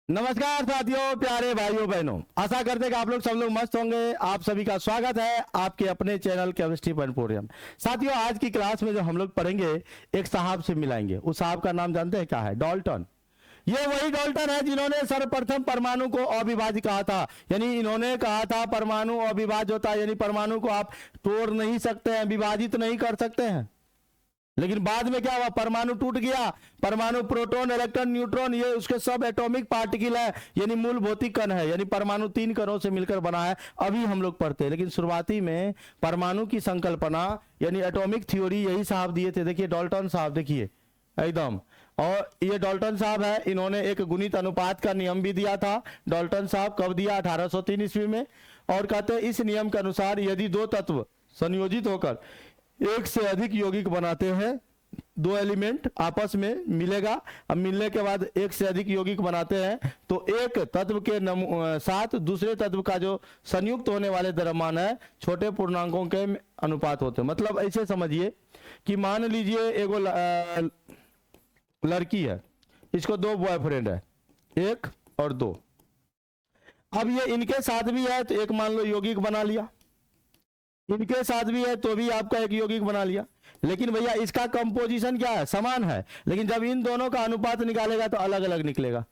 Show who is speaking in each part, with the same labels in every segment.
Speaker 1: नमस्कार साथियों, प्यारे भाइयों बहनों, आशा करते हैं कि आप लोग सब लोग मस्त होंगे। आप सभी का स्वागत है आपके अपने चैनल केमिस्ट्री एम्पोरियम। साथियों, आज की क्लास में जो हम लोग पढ़ेंगे, एक साहब से मिलाएंगे। उस साहब का नाम जानते हैं क्या है? डाल्टन। ये वही डाल्टन है जिन्होंने सर्वप्रथम परमाणु को अविभाज्य कहा था। यानी इन्होंने कहा था परमाणु अविभाज्य होता है, यानी परमाणु को आप तोड़ नहीं सकते हैं, विभाजित नहीं कर सकते हैं। लेकिन बाद में क्या हुआ? परमाणु टूट गया। परमाणु प्रोटॉन, इलेक्ट्रॉन, न्यूट्रॉन, ये उसके सब एटॉमिक पार्टिकल है, यानी मूल भौतिक कण है। यानी परमाणु 3 कणों से मिलकर बना है, अभी हम लोग पढ़ते हैं। लेकिन शुरुआती में परमाणु की संकल्पना यानी एटॉमिक थ्योरी यही साहब दिए थे। देखिए डाल्टन साहब, देखिए एकदम। और ये डाल्टन साहब है, इन्होंने एक गुणित अनुपात का नियम भी दिया था। डाल्टन साहब कब दिया? 1803 ईस्वी में। और कहते हैं इस नियम के अनुसार यदि दो तत्व संयोजित होकर एक से अधिक यौगिक बनाते हैं, दो एलिमेंट आपस में मिलेगा, अब मिलने के बाद एक से अधिक यौगिक बनाते हैं, तो एक तत्व के साथ दूसरे तत्व का जो संयुक्त होने वाले द्रव्यमान है, छोटे पूर्णांकों के अनुपात होते हैं। मतलब ऐसे समझिए कि मान लीजिए एगो लड़की है, इसको 2 बॉयफ्रेंड है, 1 और 2। अब ये इनके साथ भी है तो एक मान लो यौगिक बना लिया, इनके साथ भी है तो भी आपका एक यौगिक बना लिया। लेकिन भैया इसका कंपोजिशन क्या है? समान है। लेकिन जब इन दोनों का अनुपात निकालेगा तो अलग अलग निकलेगा।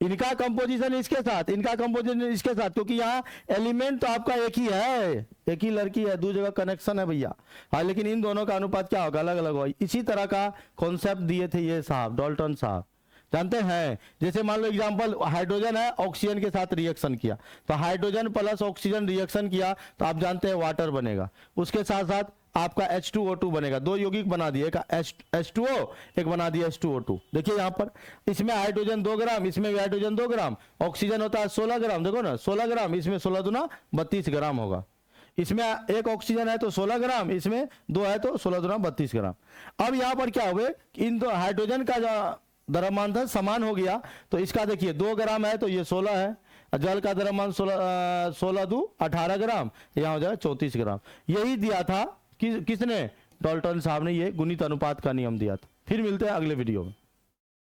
Speaker 1: इनका कंपोजिशन इसके साथ, इनका कंपोजिशन इसके साथ, क्योंकि यहाँ एलिमेंट तो आपका एक ही है, एक ही लड़की है, 2 जगह कनेक्शन है भैया। हाँ, लेकिन इन दोनों का अनुपात क्या होगा? अलग अलग होगा। इसी तरह का कॉन्सेप्ट दिए थे ये साहब, डाल्टन साहब, जानते हैं। जैसे मान लो एग्जांपल, हाइड्रोजन है, ऑक्सीजन के साथ रिएक्शन किया, तो हाइड्रोजन प्लस ऑक्सीजन रिएक्शन किया तो आप जानते हैं वाटर बनेगा। उसके साथ साथ आपका H2O2 बनेगा। 2 यौगिक बना दिए, एक H2O, एक बना दिया H2O2। देखिए यहाँ पर, इसमें हाइड्रोजन 2 ग्राम, इसमें भी हाइड्रोजन 2 ग्राम, ऑक्सीजन होता है 16 ग्राम। देखो ना, 16 ग्राम, इसमें 16 दूना 32 ग्राम होगा। इसमें एक ऑक्सीजन है तो 16 ग्राम, इसमें 2 है तो 16 दूना 32 ग्राम। अब यहाँ पर क्या हुए, इन दो हाइड्रोजन का जो द्रव्यमान था समान हो गया, तो इसका देखिए 2 ग्राम है तो ये 16 है, जल का द्रव्यमान 16 दू 18 ग्राम, यहाँ हो जाएगा 34 ग्राम। यही दिया था किसने? डाल्टन साहब ने ये गुणित अनुपात का नियम दिया था। फिर मिलते हैं अगले वीडियो में।